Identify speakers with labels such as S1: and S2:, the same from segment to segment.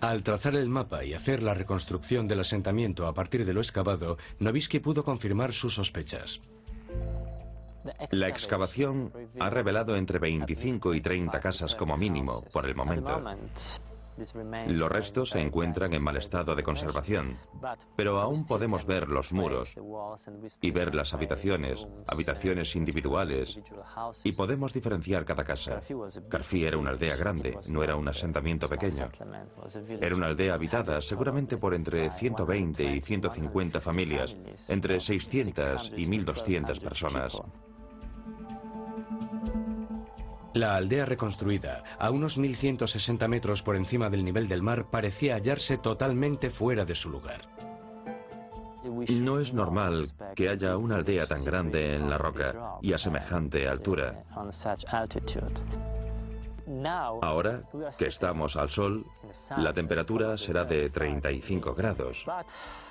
S1: Al trazar el mapa y hacer la reconstrucción del asentamiento a partir de lo excavado, Nowicki pudo confirmar sus sospechas.
S2: La excavación ha revelado entre 25 y 30 casas como mínimo, por el momento. Los restos se encuentran en mal estado de conservación, pero aún podemos ver los muros y ver las habitaciones individuales, y podemos diferenciar cada casa. Carfi era una aldea grande, no era un asentamiento pequeño. Era una aldea habitada seguramente por entre 120 y 150 familias, entre 600 y 1200 personas.
S1: La aldea reconstruida, a unos 1160 metros por encima del nivel del mar, parecía hallarse totalmente fuera de su lugar.
S2: No es normal que haya una aldea tan grande en la roca y a semejante altura. Ahora que estamos al sol, la temperatura será de 35 grados.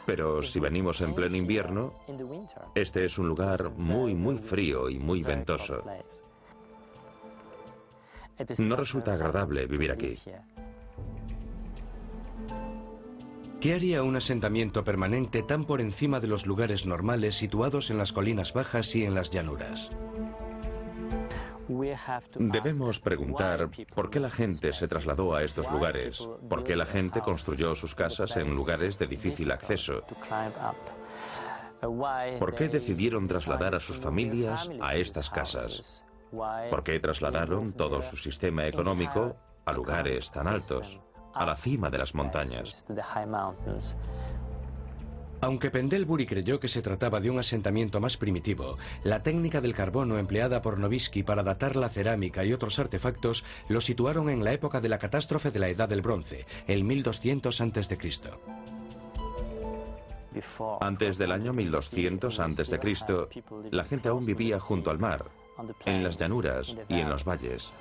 S2: Pero si venimos en pleno invierno, este es un lugar muy frío y muy ventoso. No resulta agradable vivir aquí.
S1: ¿Qué haría un asentamiento permanente tan por encima de los lugares normales situados en las colinas bajas y en las llanuras?
S2: Debemos preguntar por qué la gente se trasladó a estos lugares, por qué la gente construyó sus casas en lugares de difícil acceso, por qué decidieron trasladar a sus familias a estas casas. ¿Por qué trasladaron todo su sistema económico a lugares tan altos, a la cima de las montañas?
S1: Aunque Pendlebury creyó que se trataba de un asentamiento más primitivo, la técnica del carbono empleada por Nowicki para datar la cerámica y otros artefactos lo situaron en la época de la catástrofe de la Edad del Bronce, el 1200 a.C.
S2: Antes del año 1200 a.C., la gente aún vivía junto al mar, en las llanuras y en los valles.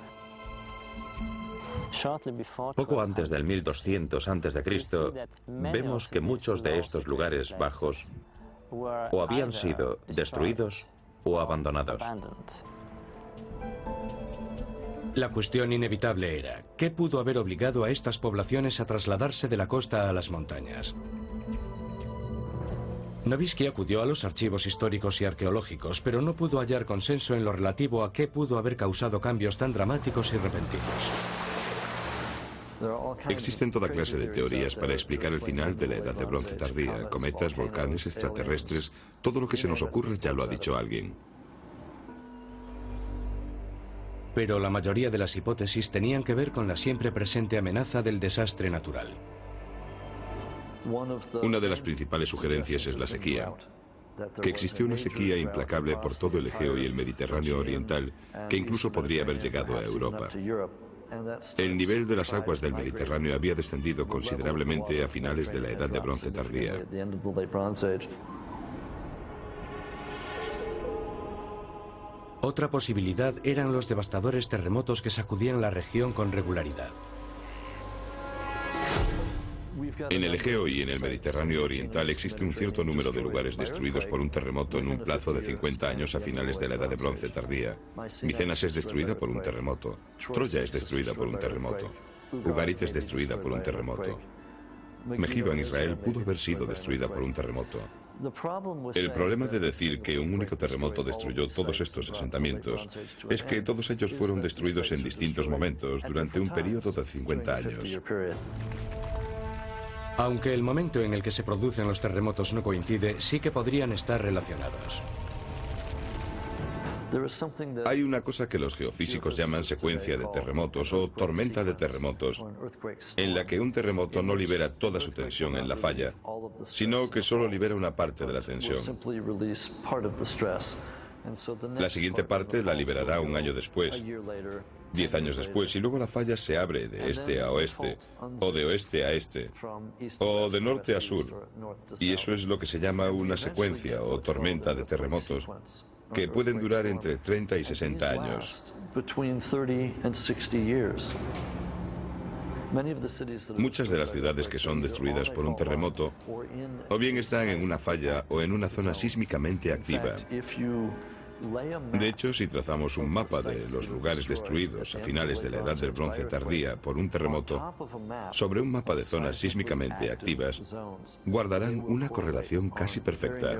S2: Poco antes del 1200 a.C., vemos que muchos de estos lugares bajos o habían sido destruidos o abandonados.
S1: La cuestión inevitable era, ¿qué pudo haber obligado a estas poblaciones a trasladarse de la costa a las montañas? Nowicki acudió a los archivos históricos y arqueológicos, pero no pudo hallar consenso en lo relativo a qué pudo haber causado cambios tan dramáticos y repentinos.
S3: Existen toda clase de teorías para explicar el final de la Edad de Bronce tardía. Cometas, volcanes, extraterrestres, todo lo que se nos ocurra ya lo ha dicho alguien.
S1: Pero la mayoría de las hipótesis tenían que ver con la siempre presente amenaza del desastre natural.
S3: Una de las principales sugerencias es la sequía. Que existió una sequía implacable por todo el Egeo y el Mediterráneo oriental, que incluso podría haber llegado a Europa. El nivel de las aguas del Mediterráneo había descendido considerablemente a finales de la Edad de Bronce tardía.
S1: Otra posibilidad eran los devastadores terremotos que sacudían la región con regularidad.
S3: En el Egeo y en el Mediterráneo oriental existe un cierto número de lugares destruidos por un terremoto en un plazo de 50 años a finales de la Edad de Bronce tardía. Micenas es destruida por un terremoto. Troya es destruida por un terremoto. Ugarit es destruida por un terremoto. Megiddo en Israel pudo haber sido destruida por un terremoto. El problema de decir que un único terremoto destruyó todos estos asentamientos es que todos ellos fueron destruidos en distintos momentos durante un periodo de 50 años.
S1: Aunque el momento en el que se producen los terremotos no coincide, sí que podrían estar relacionados.
S3: Hay una cosa que los geofísicos llaman secuencia de terremotos o tormenta de terremotos, en la que un terremoto no libera toda su tensión en la falla, sino que solo libera una parte de la tensión. La siguiente parte la liberará un año después, 10 años después, y luego la falla se abre de este a oeste, o de oeste a este, o de norte a sur, y eso es lo que se llama una secuencia o tormenta de terremotos, que pueden durar entre 30 y 60 años. Muchas de las ciudades que son destruidas por un terremoto o bien están en una falla o en una zona sísmicamente activa. De hecho, si trazamos un mapa de los lugares destruidos a finales de la Edad del Bronce tardía por un terremoto, sobre un mapa de zonas sísmicamente activas, guardarán una correlación casi perfecta.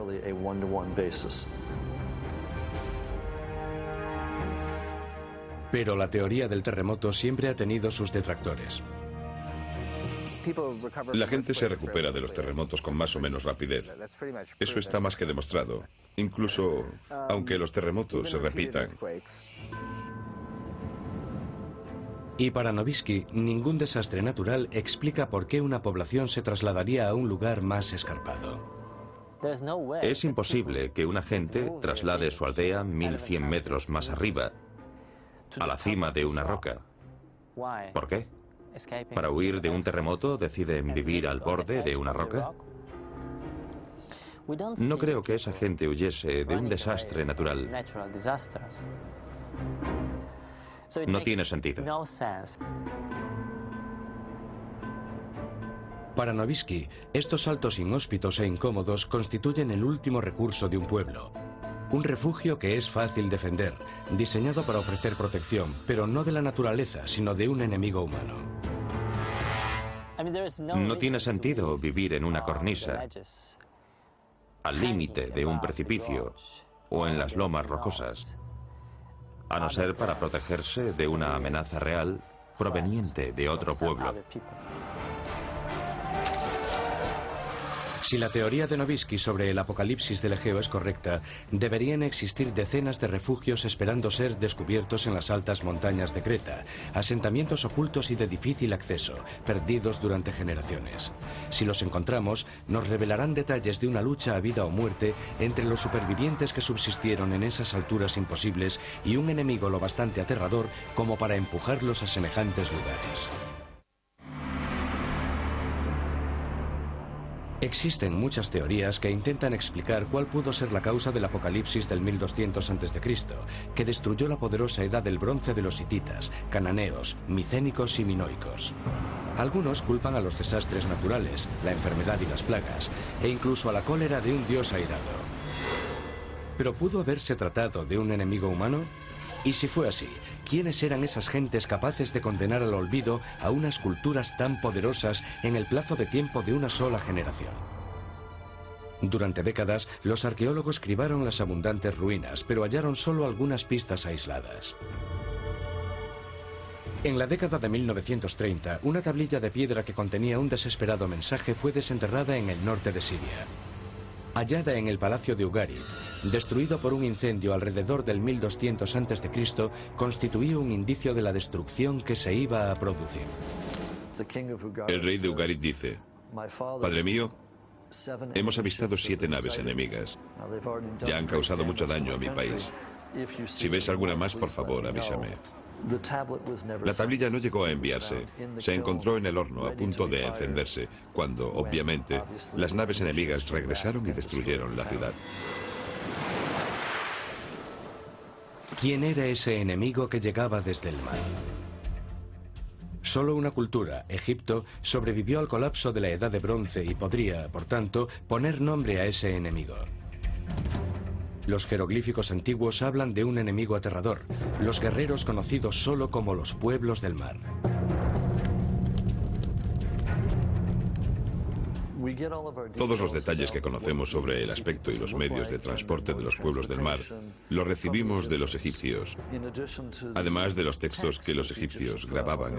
S1: Pero la teoría del terremoto siempre ha tenido sus detractores.
S3: La gente se recupera de los terremotos con más o menos rapidez. Eso está más que demostrado, incluso aunque los terremotos se repitan.
S1: Y para Nowicki, ningún desastre natural explica por qué una población se trasladaría a un lugar más escarpado.
S2: Es imposible que una gente traslade su aldea 1100 metros más arriba, a la cima de una roca. ¿Por qué? ¿Para huir de un terremoto deciden vivir al borde de una roca? No creo que esa gente huyese de un desastre natural. No tiene sentido.
S1: Para Nowicki, estos saltos inhóspitos e incómodos constituyen el último recurso de un pueblo. Un refugio que es fácil defender, diseñado para ofrecer protección, pero no de la naturaleza, sino de un enemigo humano.
S2: No tiene sentido vivir en una cornisa, al límite de un precipicio o en las lomas rocosas, a no ser para protegerse de una amenaza real proveniente de otro pueblo.
S1: Si la teoría de Nowicki sobre el apocalipsis del Egeo es correcta, deberían existir decenas de refugios esperando ser descubiertos en las altas montañas de Creta, asentamientos ocultos y de difícil acceso, perdidos durante generaciones. Si los encontramos, nos revelarán detalles de una lucha a vida o muerte entre los supervivientes que subsistieron en esas alturas imposibles y un enemigo lo bastante aterrador como para empujarlos a semejantes lugares. Existen muchas teorías que intentan explicar cuál pudo ser la causa del apocalipsis del 1200 a.C., que destruyó la poderosa edad del bronce de los hititas, cananeos, micénicos y minoicos. Algunos culpan a los desastres naturales, la enfermedad y las plagas, e incluso a la cólera de un dios airado. ¿Pero pudo haberse tratado de un enemigo humano? Y si fue así, ¿quiénes eran esas gentes capaces de condenar al olvido a unas culturas tan poderosas en el plazo de tiempo de una sola generación? Durante décadas, los arqueólogos cribaron las abundantes ruinas, pero hallaron solo algunas pistas aisladas. En la década de 1930, una tablilla de piedra que contenía un desesperado mensaje fue desenterrada en el norte de Siria. Hallada en el palacio de Ugarit, destruido por un incendio alrededor del 1200 a.C., constituía un indicio de la destrucción que se iba a producir.
S3: El rey de Ugarit dice: Padre mío, hemos avistado 7 naves enemigas. Ya han causado mucho daño a mi país. Si ves alguna más, por favor, avísame. La tablilla no llegó a enviarse. Se encontró en el horno a punto de encenderse, cuando, obviamente, las naves enemigas regresaron y destruyeron la ciudad.
S1: ¿Quién era ese enemigo que llegaba desde el mar? Solo una cultura, Egipto, sobrevivió al colapso de la Edad de Bronce y podría, por tanto, poner nombre a ese enemigo. Los jeroglíficos antiguos hablan de un enemigo aterrador, los guerreros conocidos solo como los pueblos del mar.
S3: Todos los detalles que conocemos sobre el aspecto y los medios de transporte de los pueblos del mar los recibimos de los egipcios, además de los textos que los egipcios grababan